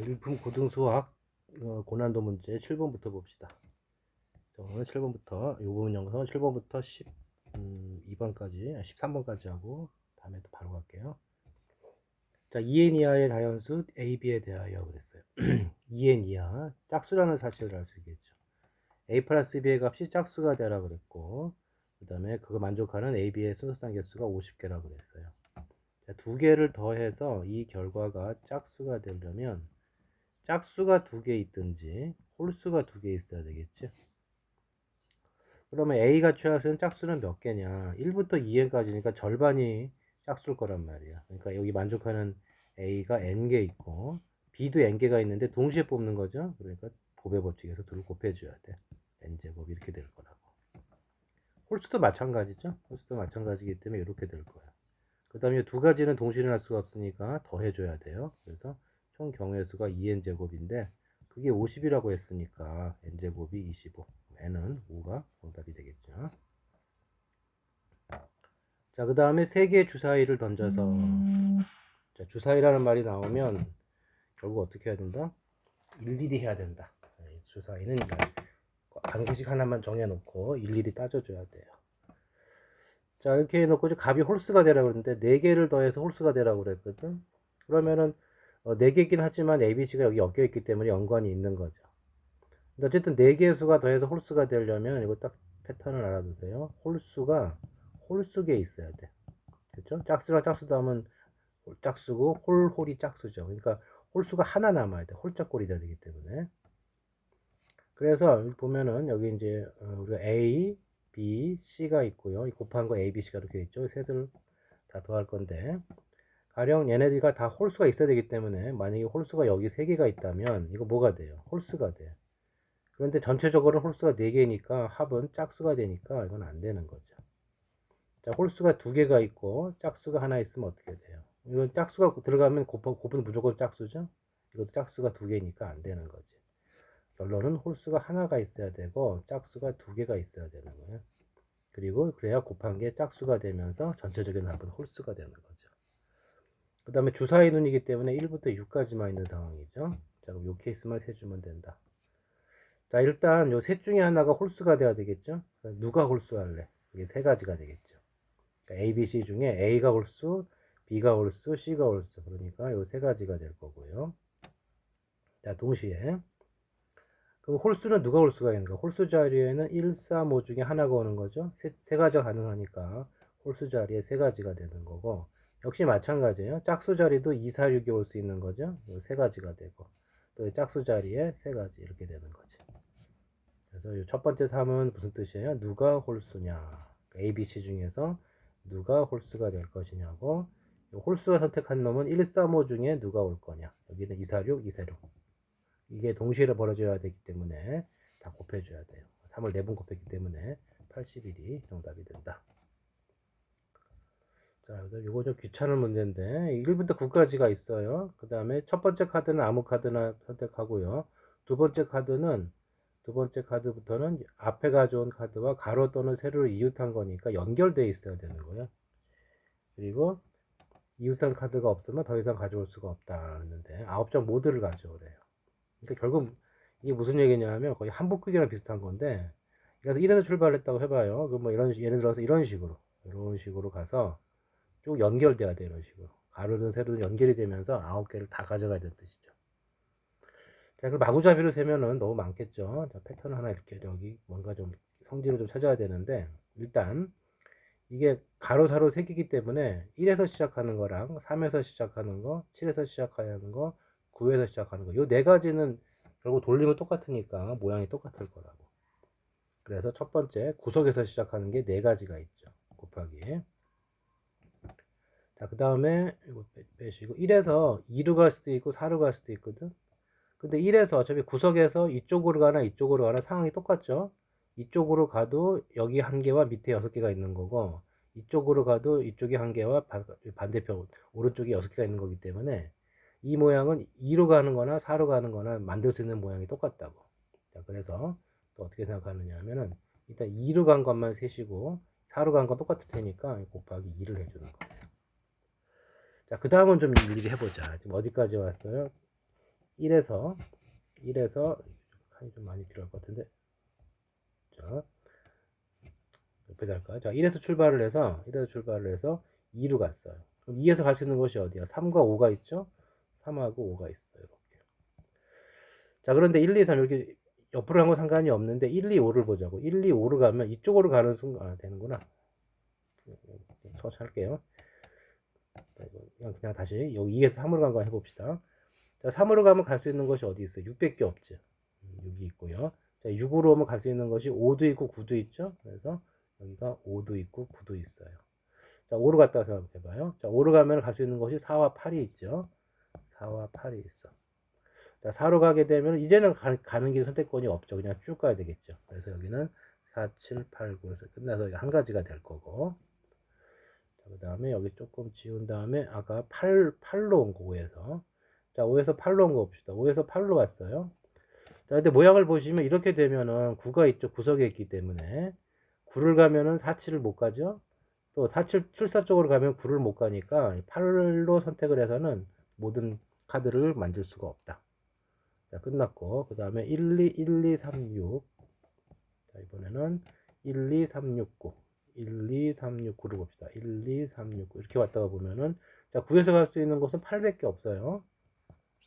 일품 고등수학 고난도 문제 7번부터 봅시다. 오늘 7번부터 이 부분 영상 7번부터 12번까지 13번까지 하고 다음에 또 바로 갈게요. 자, 2n 이하의 자연수 AB에 대하여 그랬어요. 2n 이하 짝수라는 사실을 알 수 있겠죠. A 플러스 B의 값이 짝수가 되라 그랬고, 그 다음에 그거 만족하는 AB의 순서상 개수가 50개라 그랬어요. 자, 두 개를 더해서 이 결과가 짝수가 되려면 짝수가 두 개 있든지 홀수가 두 개 있어야 되겠죠. 그러면 A가 취하는 짝수는 몇 개냐? 1부터 2n까지니까 절반이 짝수일 거란 말이야. 그러니까 여기 만족하는 A가 n개 있고 B도 n개가 있는데 동시에 뽑는 거죠. 그러니까 곱의 법칙에서 둘을 곱해줘야 돼. n제곱 이렇게 될 거라고. 홀수도 마찬가지죠. 홀수도 마찬가지이기 때문에 이렇게 될 거야. 그 다음에 두 가지는 동시에 할 수가 없으니까 더해줘야 돼요. 그래서 총 경우의 수가 2n제곱인데 그게 50이라고 했으니까 n제곱이 25, n은 5가 정답이 되겠죠. 자, 그 다음에 세 개의 주사위를 던져서 자, 주사위라는 말이 나오면 결국 어떻게 해야 된다? 일일이 해야 된다. 주사위는 반드씩 하나만 정해놓고 일일이 따져줘야 돼요. 자, 이렇게 해놓고 값이 홀수가 되라고 그러는데 4개를 더해서 홀수가 되라고 그랬거든. 그러면은 4개이긴 하지만 ABC가 여기 엮여 있기 때문에 연관이 있는 거죠. 근데 어쨌든 4개의 수가 더해서 홀수가 되려면 이거 딱 패턴을 알아두세요. 홀수가 홀수계에 있어야 돼. 그렇죠? 짝수랑 짝수도 하면 짝수고 홀이 짝수죠. 그러니까 홀수가 하나 남아야 돼. 홀짝꼴이 돼야 되기 때문에. 그래서 보면은 여기 이제 우리가 A, B, C가 있고요. 곱한 거 A, B, C가 이렇게 있죠. 셋을 다 더할 건데 가령 얘네들이 다 홀수가 있어야 되기 때문에 만약에 홀수가 여기 3개가 있다면 이거 뭐가 돼요? 홀수가 돼. 그런데 전체적으로 홀수가 4개니까 합은 짝수가 되니까 이건 안 되는 거죠. 자, 홀수가 2개가 있고 짝수가 하나 있으면 어떻게 돼요? 이건 짝수가 들어가면 곱은 무조건 짝수죠? 이것도 짝수가 2개니까 안 되는 거지. 결론은 홀수가 하나가 있어야 되고 짝수가 2개가 있어야 되는 거예요. 그리고 그래야 곱한 게 짝수가 되면서 전체적인 합은 홀수가 되는 거죠. 그 다음에 주사위 눈이기 때문에 1부터 6까지만 있는 상황이죠. 자, 그럼 이 케이스만 세주면 된다. 자, 일단 요 셋 중에 하나가 홀수가 돼야 되겠죠. 누가 홀수할래? 이게 세 가지가 되겠죠. 그러니까 A, B, C 중에 A가 홀수, B가 홀수, C가 홀수. 그러니까 요 세 가지가 될 거고요. 자, 동시에 그럼 홀수는 누가 홀수가 있는가? 홀수 자리에는 1, 3, 5 중에 하나가 오는 거죠. 세 가지가 가능하니까 홀수 자리에 세 가지가 되는 거고 역시 마찬가지예요. 짝수 자리도 2, 4, 6이 올 수 있는 거죠. 세 가지가 되고 또 짝수 자리에 세 가지 이렇게 되는 거죠. 그래서 첫 번째 3은 무슨 뜻이에요? 누가 홀수냐? A, B, C 중에서 누가 홀수가 될 것이냐고 홀수가 선택한 놈은 1, 3, 5 중에 누가 올 거냐? 여기는 2, 4, 6, 2, 4, 6 이게 동시에 벌어져야 되기 때문에 다 곱해줘야 돼요. 3을 4번 곱했기 때문에 81이 정답이 된다. 자, 이거 좀 귀찮은 문제인데 1부터 9까지가 있어요. 그 다음에 첫 번째 카드는 아무 카드나 선택하고요. 두 번째 카드부터는 앞에 가져온 카드와 가로 또는 세로를 이웃한 거니까 연결되어 있어야 되는 거예요. 그리고 이웃한 카드가 없으면 더 이상 가져올 수가 없다 했는데 9장 모두를 가져오래요. 그러니까 결국 이게 무슨 얘기냐면 거의 한복극이랑 비슷한 건데 그래서 1에서 출발했다고 해봐요. 그럼 뭐 이런 예를 들어서 이런 식으로 가서 쭉 연결돼야 돼. 이런 식으로 가로든 세로든 연결이 되면서 9개를 다 가져가야 되는 뜻이죠. 자, 그럼 마구잡이로 세면은 너무 많겠죠. 자, 패턴 하나 이렇게 여기 뭔가 좀 성질을 좀 찾아야 되는데 일단 이게 가로 세로 세기기 때문에 1에서 시작하는 거랑 3에서 시작하는 거, 7에서 시작하는 거, 9에서 시작하는 거. 요 네 가지는 결국 돌리면 똑같으니까 모양이 똑같을 거라고. 그래서 첫 번째 구석에서 시작하는 게 네 가지가 있죠. 곱하기. 자, 그 다음에 이거 빼시고 1에서 2로 갈 수도 있고 4로 갈 수도 있거든. 근데 1에서 어차피 구석에서 이쪽으로 가나 이쪽으로 가나 상황이 똑같죠. 이쪽으로 가도 여기 한 개와 밑에 6개가 있는 거고 이쪽으로 가도 이쪽에 한 개와 반대편 오른쪽에 6개가 있는 거기 때문에 이 모양은 2로 가는 거나 4로 가는 거나 만들 수 있는 모양이 똑같다고. 자, 그래서 또 어떻게 생각하느냐 하면은 일단 2로 간 것만 세시고 4로 간 건 똑같을 테니까 곱하기 2를 해주는 거예요. 자, 그 다음은 좀 일일이 해보자. 지금 어디까지 왔어요? 1에서 칸이 좀 많이 필요할 것 같은데, 자 옆에다 할까요? 자 1에서 출발을 해서 2로 갔어요. 그럼 2에서 갈 수 있는 곳이 어디야? 3과 5가 있죠? 3하고 5가 있어요. 이렇게. 자 그런데 1, 2, 3 이렇게 옆으로 간 건 상관이 없는데 1, 2, 5를 보자고. 1, 2, 5를 가면 이쪽으로 가는 순간 되는구나. 처음 할게요. 그냥 다시 여기 2에서 3으로 간 거 해봅시다. 자 3으로 가면 갈 수 있는 것이 어디 있어요? 6밖에 없죠. 6이 있고요. 자 6으로 오면 갈 수 있는 것이 5도 있고 9도 있죠. 그래서 여기가 5도 있고 9도 있어요. 자 5로 갔다 와서 해봐요. 자 5로 가면 갈 수 있는 것이 4와 8이 있죠. 4와 8이 있어. 자 4로 가게 되면 이제는 가는 길 선택권이 없죠. 그냥 쭉 가야 되겠죠. 그래서 여기는 4, 7, 8, 9에서 끝나서 한 가지가 될 거고, 그 다음에 여기 조금 지운 다음에 아까 8로 온 거 5에서, 자 5에서 8로 온 거 봅시다. 5에서 8로 왔어요. 자 근데 모양을 보시면 이렇게 되면은 9가 있죠. 구석에 있기 때문에 9를 가면은 4, 7을 못 가죠. 또 4, 7, 7, 4 쪽으로 가면 9를 못 가니까 8로 선택을 해서는 모든 카드를 만들 수가 없다. 자 끝났고, 그 다음에 1, 2, 1, 2, 3, 6. 자 이번에는 1, 2, 3, 6, 9. 1, 2, 3, 6, 9를 봅시다. 1, 2, 3, 6, 9 이렇게 왔다가 보면은, 자 9에서 갈 수 있는 곳은 8밖에 없어요.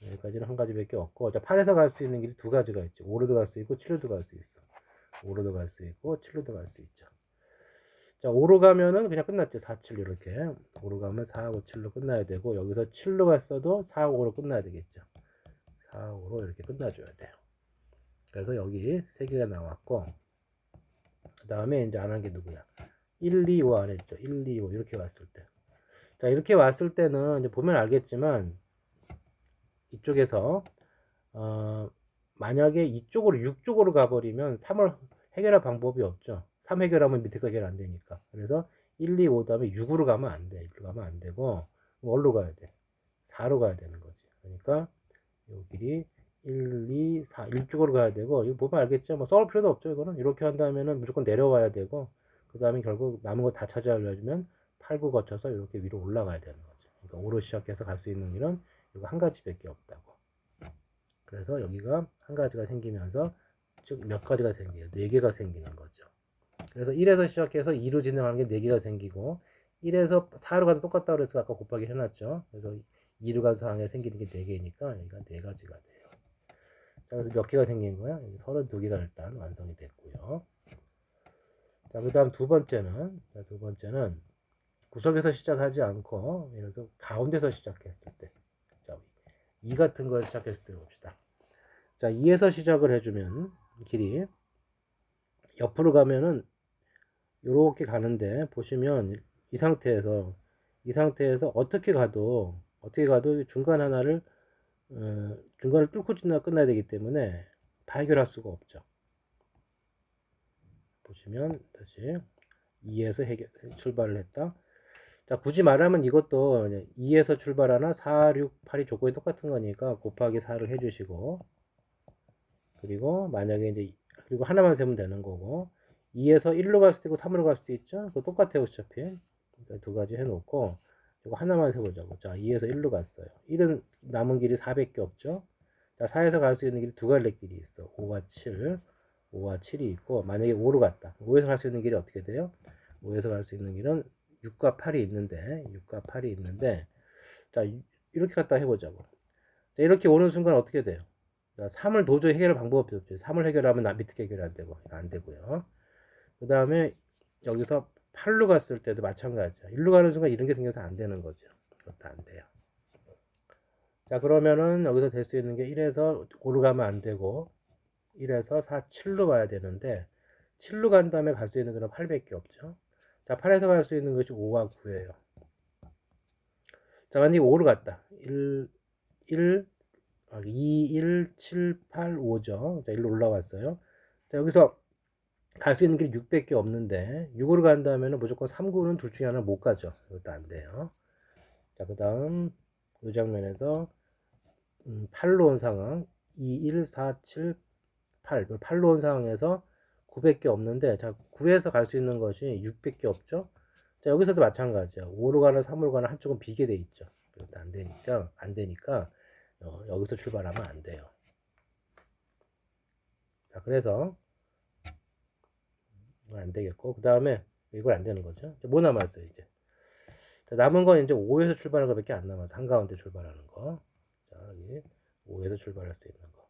여기까지는 한 가지밖에 없고, 자 8에서 갈 수 있는 길이 두 가지가 있죠. 5로도 갈 수 있고 7로도 갈 수 있어. 5로도 갈 수 있고 7로도 갈 수 있죠. 자 5로 가면은 그냥 끝났죠. 4, 7 이렇게 5로 가면 4하고 7로 끝나야 되고, 여기서 7로 갔어도 4하고 5로 끝나야 되겠죠. 4하고 5로 이렇게 끝나줘야 돼요. 그래서 여기 세 개가 나왔고, 그 다음에 이제 안 한 게 누구야? 1, 2, 5 안 했죠. 1, 2, 5 이렇게 왔을 때. 자 이렇게 왔을 때는 이제 보면 알겠지만 이쪽에서 만약에 이쪽으로 6 쪽으로 가버리면 3을 해결할 방법이 없죠. 3 해결하면 밑에가 해결 안 되니까. 그래서 1, 2, 5 다음에 6으로 가면 안 돼. 6으로 가면 안 되고, 뭘로 가야 돼? 4로 가야 되는 거지. 그러니까 요 길이 1, 2, 4 1쪽으로 가야 되고, 이거 보면 알겠죠? 뭐 써올 필요도 없죠. 이거는 이렇게 한다면은 무조건 내려와야 되고, 그 다음에 결국 남은 거 다 찾아오려면 8, 9 거쳐서 이렇게 위로 올라가야 되는 거죠. 그러니까 5로 시작해서 갈 수 있는 길은 이거 한 가지밖에 없다고. 그래서 여기가 한 가지가 생기면서 즉 몇 가지가 생겨요? 4개가 생기는 거죠. 그래서 1에서 시작해서 2로 진행하는 게 4개가 생기고, 1에서 4로 가도 똑같다고 그래서 아까 곱하기 해놨죠. 그래서 2로 가서 4에 생기는 게 4개니까 여기가 4가지가 돼요. 자, 그래서 몇 개가 생긴 거야? 32개가 일단 완성이 됐고요. 자, 그 다음 두 번째는 구석에서 시작하지 않고, 예를 들어서 가운데서 시작했을 때, 자, 2 같은 걸 시작했을 때 봅시다. 자 2에서 시작을 해주면 길이 옆으로 가면은 이렇게 가는데, 보시면 이 상태에서 어떻게 가도 중간 하나를 중간을 뚫고 끝나야 되기 때문에 다 해결할 수가 없죠. 보시면 다시 2에서 출발을 했다. 자 굳이 말하면 이것도 2에서 출발하나 4, 6, 8이 조건이 똑같은 거니까 곱하기 4를 해주시고, 그리고 만약에 이제 그리고 하나만 세면 되는 거고, 2에서 1로 갈 수도 있고 3으로 갈 수도 있죠. 그거 똑같아요 어차피. 그러니까 두 가지 해놓고 이거 하나만 세보자고. 자 2에서 1로 갔어요. 1은 남은 길이 4밖에 없죠. 자 4에서 갈 수 있는 길이 두 갈래 길이 있어. 5와 7이 있고, 만약에 5로 갔다. 5에서 갈 수 있는 길이 어떻게 돼요? 5에서 갈 수 있는 길은 6과 8이 있는데, 자 이렇게 갖다 해보자고. 자, 이렇게 오는 순간 어떻게 돼요? 3을 도저히 해결할 방법이 없죠. 3을 해결하면 밑에 해결이 안 되고, 안 되고요. 그 다음에 여기서 8로 갔을 때도 마찬가지죠. 1로 가는 순간 이런 게 생겨서 안 되는 거죠. 그것도 안 돼요. 자, 그러면은 여기서 될 수 있는 게 1에서 5로 가면 안 되고, 1에서 4, 7로 와야 되는데, 7로 간 다음에 갈 수 있는 건 8밖에 없죠. 자, 8에서 갈 수 있는 것이 5와 9예요. 자, 만약에 5로 갔다. 2, 1, 7, 8, 5죠. 자, 1로 올라왔어요. 자, 여기서 갈 수 있는 길이 6밖에 없는데, 6으로 간다면 무조건 3, 9는 둘 중에 하나 못 가죠. 이것도 안 돼요. 자, 그 다음 이 장면에서 8로 온 상황, 2, 1, 4, 7, 8 8로 온 상황에서 9밖에 없는데, 자 9에서 갈 수 있는 것이 6밖에 없죠. 자 여기서도 마찬가지죠. 5로 가나 3으로 가나 한쪽은 비게 돼 있죠. 이것도 안 되니까 여기서 출발하면 안 돼요. 자, 그래서 이건 안 되겠고, 그 다음에 이걸 안 되는 거죠. 뭐 남았어요, 이제. 자, 남은 건 이제 5에서 출발하는 것밖에 안 남아서 한가운데 출발하는 거. 자, 여기 5에서 출발할 수 있는 거.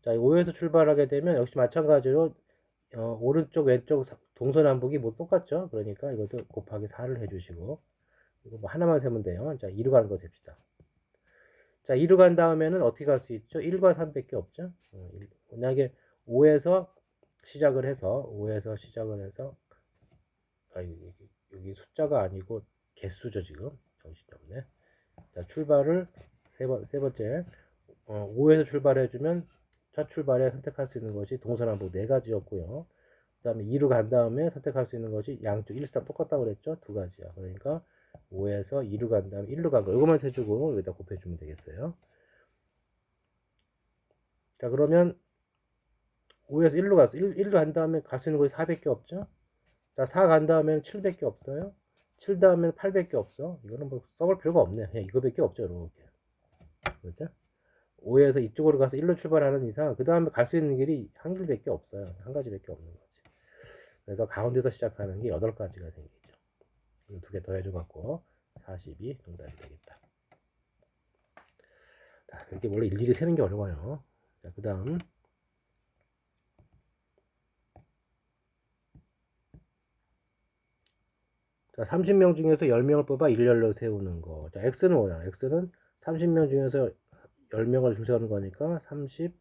자, 5에서 출발하게 되면 역시 마찬가지로 오른쪽 왼쪽 동서남북이 뭐 똑같죠. 그러니까 이것도 곱하기 4를 해주시고, 이거 뭐 하나만 세면 돼요. 자, 2로 가는 거 셉시다. 자, 2로 간 다음에는 어떻게 갈 수 있죠? 1과 3밖에 없죠. 만약에 5에서 시작을 해서 여기 숫자가 아니고 개수죠. 지금 정신이 없네. 자, 출발을 세 번째 5에서 출발해주면 첫 출발에 선택할 수 있는 것이 동서남북 네 가지였고요. 그 다음에 2로 간 다음에 선택할 수 있는 것이 양쪽 1, 3 똑같다고 그랬죠. 두 가지야. 그러니까 5에서 2로 간 다음에 1로 간 거 이거만 세주고 여기다 곱해주면 되겠어요. 자, 그러면 5에서 1로 갔어. 1로 간 다음에 갈 수 있는 것이 4밖에 없죠. 자, 4 간 다음에는 7밖에 없어요. 7 다음에는 8밖에 없어. 이거는 뭐 써볼 필요가 없네. 그냥 이거밖에 없죠. 이렇게. 그렇죠? 5에서 이쪽으로 가서 1로 출발하는 이상 그 다음에 갈 수 있는 길이 한 길밖에 없어요. 한 가지밖에 없는 거지. 그래서 가운데서 시작하는 게 8가지가 생기죠. 두 개 더 해줘갖고 42 정답이 되겠다. 자, 이렇게 원래 일일이 세는 게 어려워요. 자, 그 다음 자, 30명 중에서 10명을 뽑아 일렬로 세우는 거. 자, X는 뭐야? X는 30명 중에서 10명을 세우는 거니까 30,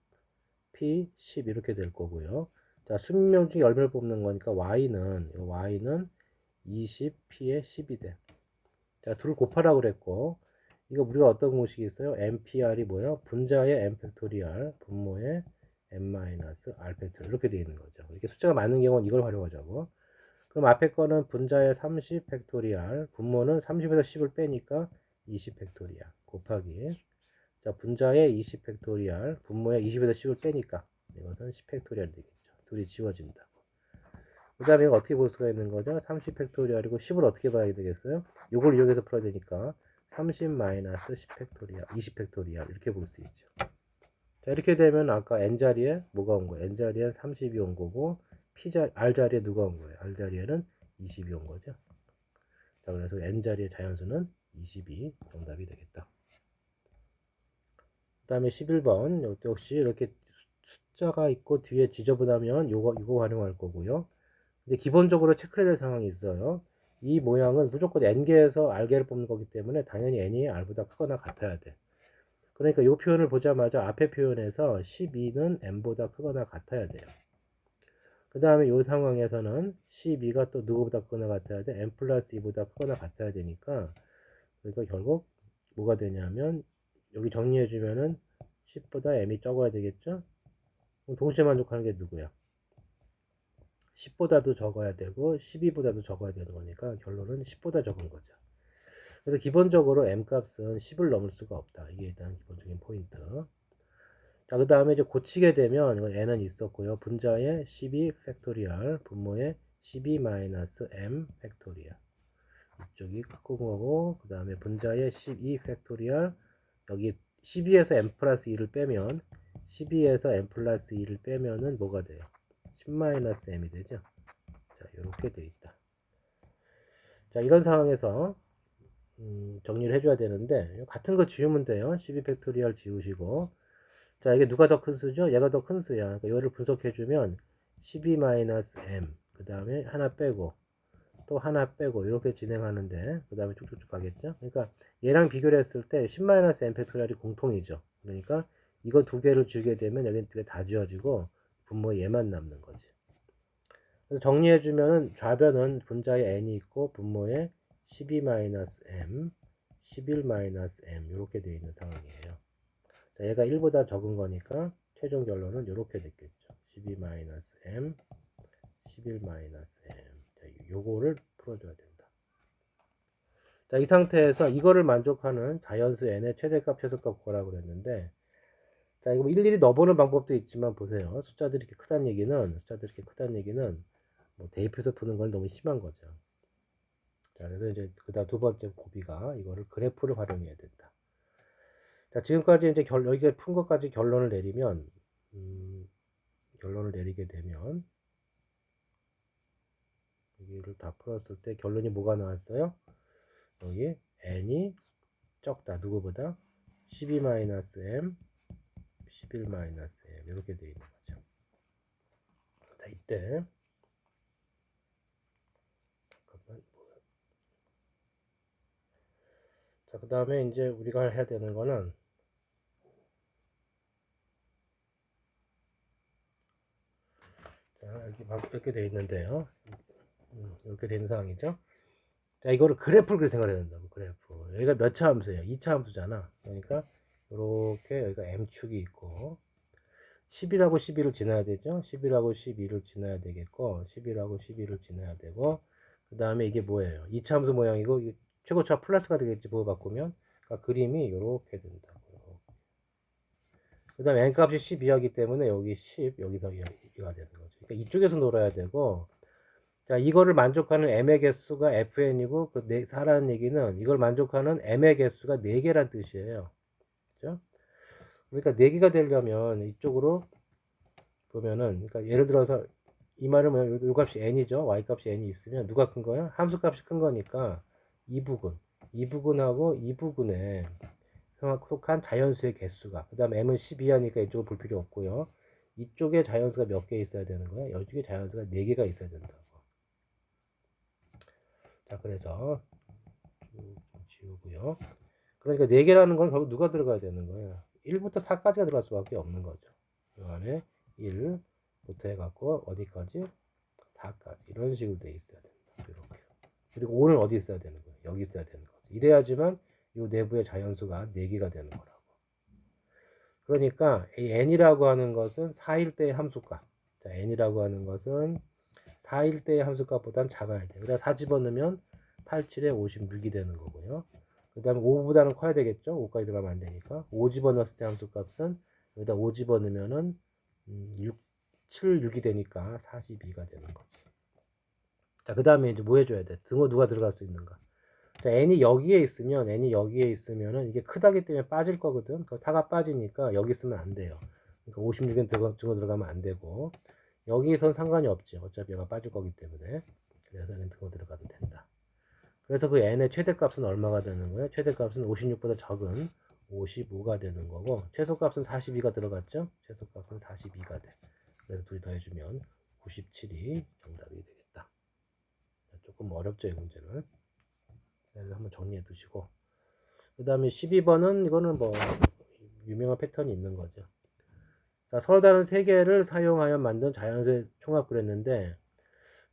P, 10 이렇게 될 거고요. 자, 20명 중에 10명을 뽑는 거니까 Y는 20, P에 10이 돼. 자, 둘을 곱하라고 그랬고, 이거 우리가 어떤 공식이 있어요? MPR이 뭐야? 분자의 M 팩토리얼, 분모의 M-R 팩토리얼 이렇게 되어 있는 거죠. 이렇게 숫자가 맞는 경우는 이걸 활용하자고. 그럼 앞에 거는 분자의 30 팩토리얼, 분모는 30에서 10을 빼니까 20 팩토리얼 곱하기. 자, 분자의 20 팩토리얼, 분모의 20에서 10을 빼니까 이것은 10 팩토리얼 되겠죠. 둘이 지워진다고. 그 다음에 이거 어떻게 볼 수가 있는 거죠? 30 팩토리얼이고 10을 어떻게 봐야 되겠어요? 이걸 이용해서 풀어야 되니까 30 마이너스 10 팩토리얼, 20 팩토리얼 이렇게 볼 수 있죠. 자, 이렇게 되면 아까 n자리에 뭐가 온 거예요? n자리에 30이 온 거고 r자리에 누가 온 거예요? r자리에는 20이 온 거죠. 자, 그래서 n자리의 자연수는 20이 정답이 되겠다. 그 다음에 11번 이것도 역시 이렇게 숫자가 있고 뒤에 지저분하면 이거 활용할 거고요. 근데 기본적으로 체크해야 될 상황이 있어요. 이 모양은 무조건 n개에서 r개를 뽑는 거기 때문에 당연히 n이 r보다 크거나 같아야 돼. 그러니까 이 표현을 보자마자 앞에 표현에서 12는 n보다 크거나 같아야 돼요. 그 다음에 이 상황에서는 12가 또 누구보다 크거나 같아야 돼? n 플러스 2보다 크거나 같아야 되니까 그러니까 결국 뭐가 되냐면 여기 정리해주면은 10보다 m이 적어야 되겠죠? 동시에 만족하는 게 누구야? 10보다도 적어야 되고 12보다도 적어야 되는 거니까 결론은 10보다 적은 거죠. 그래서 기본적으로 m 값은 10을 넘을 수가 없다. 이게 일단 기본적인 포인트. 자, 그 다음에 이제 고치게 되면 이건 n은 있었고요. 분자의 12 팩토리얼, 분모의 12 마이너스 m 팩토리얼. 이쪽이 큰 거고, 그 다음에 분자의 12 팩토리얼, 여기 12에서 m 플러스 2를 빼면 12에서 m 플러스 2를 빼면은 뭐가 돼요? 10 마이너스 m이 되죠. 자, 이렇게 돼 있다. 자, 이런 상황에서 정리를 해줘야 되는데 같은 거 지우면 돼요. 12 팩토리얼 지우시고, 자, 이게 누가 더 큰 수죠? 얘가 더 큰 수야. 그러니까 이거를 분석해주면 12 마이너스 m, 그 다음에 하나 빼고 또 하나 빼고 이렇게 진행하는데 그 다음에 쭉쭉쭉 가겠죠. 그러니까 얘랑 비교를 했을 때 10 마이너스 m 팩토리얼이 공통이죠. 그러니까 이거 두 개를 주게 되면 여기 두 개 다 지워지고 분모 얘만 남는 거지. 그래서 정리해주면은 좌변은 분자에 n이 있고 분모에 12 마이너스 m, 11 마이너스 m 이렇게 되어 있는 상황이에요. 자, 얘가 1보다 적은 거니까 최종 결론은 이렇게 됐겠죠. 12 마이너스 m, 11 마이너스 m. 자, 요거를 풀어줘야 된다. 자, 이 상태에서 이거를 만족하는 자연수 n의 최대값, 최소값 구하라고 그랬는데, 자, 이거 일일이 넣어보는 방법도 있지만 보세요. 숫자들이 이렇게 크다는 얘기는 뭐 대입해서 푸는 건 너무 심한 거죠. 자, 그래서 이제 그다음 두 번째 고비가 이거를 그래프를 활용해야 된다. 자, 지금까지 이제 여기가 푼 것까지 결론을 내리면, 결론을 내리게 되면, 여기를 다 풀었을 때 결론이 뭐가 나왔어요? 여기 n이 적다. 누구보다? 12-m, 11-m 이렇게 되어 있는 거죠. 자, 이때 잠깐만. 자, 그 다음에 이제 우리가 해야 되는 거는 자, 여기 막 이렇게 되어 있는데요. 이렇게 된 상황이죠. 자, 이거를 그래프를 생각해야 된다고. 그래프. 여기가 몇 차 함수예요? 2차 함수잖아. 그러니까 이렇게 여기가 m축이 있고 10이라고 12를 지나야 되죠. 10이라고 12를 지나야 되겠고 10이라고 12를 지나야 되고 그 다음에 이게 뭐예요? 2차 함수 모양이고 최고차 플러스가 되겠지. 그거 바꾸면 그러니까 그림이 이렇게 된다고. 그 다음에 n값이 12하기 때문에 여기 10 여기서 2가 되는 거죠. 그러니까 이쪽에서 놀아야 되고 자, 이거를 만족하는 m의 개수가 fn이고 그 4라는 얘기는 이걸 만족하는 m의 개수가 4개란 뜻이에요. 그죠? 그러니까 4개가 되려면 이쪽으로 보면은 그러니까 예를 들어서 이 말은 뭐냐? 요 값이 n이죠. y 값이 n이 있으면 누가 큰 거야? 함수 값이 큰 거니까 이 부근하고 이 부근에 속한 자연수의 개수가 그 다음 m은 12하니까 이쪽을 볼 필요 없고요. 이쪽에 자연수가 몇 개 있어야 되는 거야? 이쪽에 자연수가 4개가 있어야 된다고. 자, 그래서 좀 지우고요. 그러니까 4개라는 건 결국 누가 들어가야 되는 거야? 1부터 4까지가 들어갈 수밖에 없는 거죠. 이 안에 1부터 해갖고 어디까지? 4까지 이런 식으로 돼 있어야 된다. 이렇게. 그리고 5는 어디 있어야 되는 거야? 여기 있어야 되는 거지. 이래야지만 이 내부의 자연수가 4개가 되는 거라고. 그러니까 이 n이라고 하는 것은 4일 때의 함수값. 자, n이라고 하는 것은 4일 때의 함수값보다는 작아야 돼. 그래서 4 집어넣으면 8, 7에 56이 되는 거고요. 그 다음에 5보다는 커야 되겠죠. 5까지 들어가면 안 되니까. 5 집어넣었을 때 함수값은 여기다 5 집어넣으면은 6, 7, 6이 되니까 42가 되는 거지. 자, 그 다음에 이제 뭐 해줘야 돼? 등호 누가 들어갈 수 있는가? 자, n이 여기에 있으면은 이게 크다기 때문에 빠질 거거든. 그 4가 빠지니까 여기 있으면 안 돼요. 그러니까 56엔 등호 들어가면 안 되고 여기선 상관이 없지. 어차피 얘가 빠질 거기 때문에. 그래서 얘는 등호 들어가도 된다. 그래서 그 n의 최대값은 얼마가 되는 거예요? 최대값은 56보다 적은 55가 되는 거고 최소값은 42가 들어갔죠? 최소값은 42가 돼. 그래서 둘이 더해주면 97이 정답이 되겠다. 조금 어렵죠, 이 문제는. 그래서 한번 정리해 두시고 그 다음에 12번은 이거는 뭐 유명한 패턴이 있는 거죠. 자, 서로 다른 세 개를 사용하여 만든 자연수의 총합 그랬는데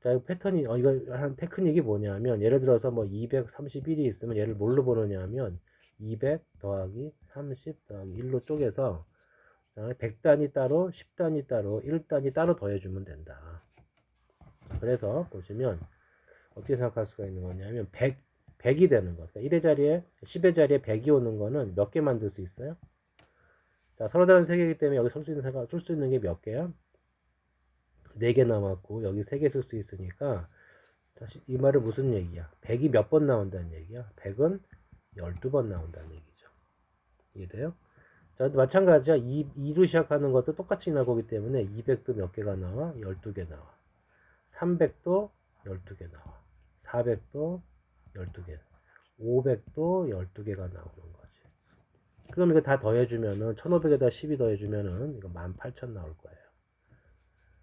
자, 이 패턴이 이거 한 테크닉이 뭐냐면 예를 들어서 뭐 231이 있으면 얘를 뭘로 보느냐면 200 더하기 30 더하기 1로 쪼개서 100단위 따로 10단위 따로 1단위 따로 더해주면 된다. 그래서 보시면 어떻게 생각할 수가 있는 거냐면 100이 되는 거. 그러니까 1의 자리에 10의 자리에 100이 오는 거는 몇 개 만들 수 있어요? 자, 서로 다른 세 개이기 때문에 여기 쓸 수 있는 게 몇 개야? 4개 남았고 여기 3개 쓸 수 있으니까 다시 이 말은 무슨 얘기야? 100이 몇 번 나온다는 얘기야? 100은 12번 나온다는 얘기죠. 이해돼요? 자, 마찬가지야. 2로 시작하는 것도 똑같이 나올 거기 때문에 200도 몇 개가 나와? 12개 나와. 300도 12개 나와. 400도 12개. 500도 12개가 나오는 거지. 그럼 이거 다 더해주면은 1500에다 12 더해주면은 이거 18,000 나올 거예요.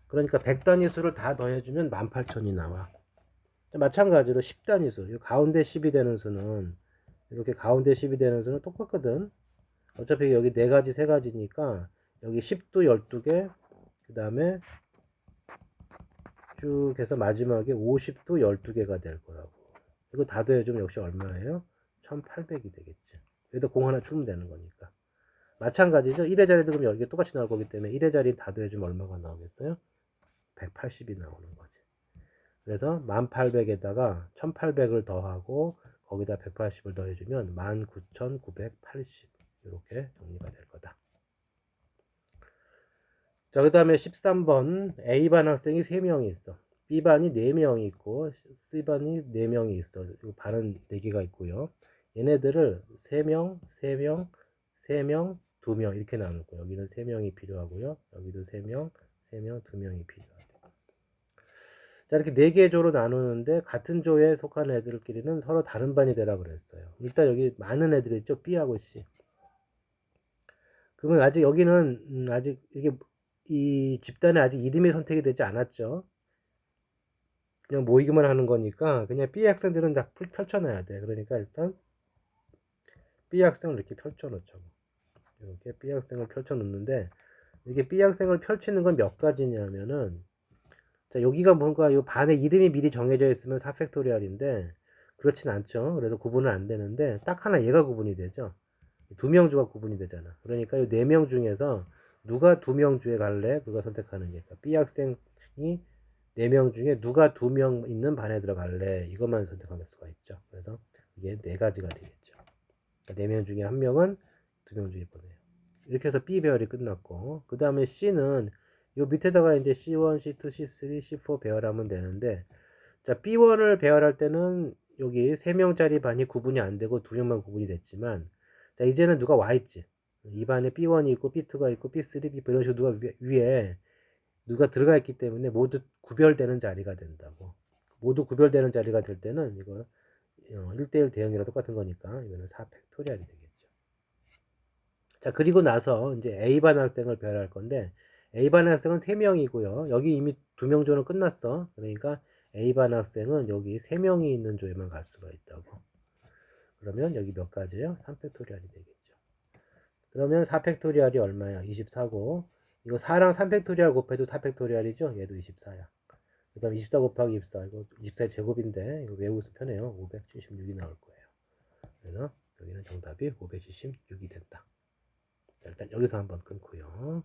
그러니까 100단위 수를 다 더해주면 18,000이 나와. 마찬가지로 10단위 수, 가운데 10이 되는 수는 이렇게 가운데 10이 되는 수는 똑같거든. 어차피 여기 4가지 3가지니까 여기 10도 12개 그 다음에 쭉 해서 마지막에 50도 12개가 될 거라고. 이거 다 더해주면 역시 얼마예요? 1800이 되겠지. 여기다 공 하나 주면 되는 거니까. 마찬가지죠. 1의 자리도 그럼 여기 똑같이 나올 거기 때문에 1의 자리 다 더해주면 얼마가 나오겠어요? 180이 나오는 거지. 그래서 1800에다가 1800을 더하고 거기다 180을 더해주면 19980 이렇게 정리가 될 거다. 자, 그 다음에 13번 A반 학생이 3명이 있어. B반이 4명이 있고 C반이 4명이 있어. 반은 4개가 있고요. 얘네들을 3명, 3명, 3명, 2명 이렇게 나눌 거예요. 여기는 3명이 필요하고요. 여기도 3명, 3명, 2명이 필요하대요. 자, 이렇게 4개의 조로 나누는데 같은 조에 속하는 애들끼리는 서로 다른 반이 되라 그랬어요. 일단 여기 많은 애들이 있죠. B하고 C. 그러면 아직 여기는 아직 이게 이 집단에 아직 이름이 선택이 되지 않았죠. 그냥 모이기만 하는 거니까 그냥 B 학생들은 다 펼쳐놔야 돼. 그러니까 일단 B 학생을 이렇게 펼쳐놓죠. 이렇게 B 학생을 펼쳐놓는데 이게 B 학생을 펼치는 건 몇 가지냐면은 자, 여기가 뭔가 이 반에 이름이 미리 정해져 있으면 4팩토리얼인데 그렇진 않죠. 그래서 구분은 안 되는데 딱 하나 얘가 구분이 되죠. 2명 주가 구분이 되잖아. 그러니까 이 4명 중에서 누가 2명 주에 갈래? 그거 선택하는 게니까 B 학생이 4명 중에 누가 2명 있는 반에 들어갈래? 이것만 선택할 수가 있죠. 그래서 이게 4가지가 되겠죠. 그러니까 4명 중에 1명은 2명 중에 보내요. 이렇게 해서 B 배열이 끝났고 그 다음에 C는 요 밑에다가 이제 C1, C2, C3, C4 배열하면 되는데 자 B1을 배열할 때는 여기 3명짜리 반이 구분이 안 되고 2명만 구분이 됐지만 자 이제는 누가 와 있지. 이 반에 B1이 있고 B2가 있고 B3, B4 이런 식으로 누가 위에 누가 들어가 있기 때문에 모두 구별되는 자리가 된다고. 모두 구별되는 자리가 될 때는 이거 1대1 대응이랑 똑같은 거니까 이거는 4팩토리얼이 되겠죠. 자, 그리고 나서 이제 A반 학생을 배열할 건데 A반 학생은 3명이고요. 여기 이미 2명 조는 끝났어. 그러니까 A반 학생은 여기 3명이 있는 조에만 갈 수가 있다고. 그러면 여기 몇 가지예요? 3팩토리얼이 되겠죠. 그러면 4팩토리얼이 얼마야? 24고 이거 4랑 3팩토리얼 곱해도 4팩토리얼이죠? 얘도 24야. 그 다음 24 곱하기 24 이거 24의 제곱인데 이거 외우기 편해요. 576이 나올 거예요. 그래서 여기는 정답이 576이 된다. 자, 일단 여기서 한번 끊고요.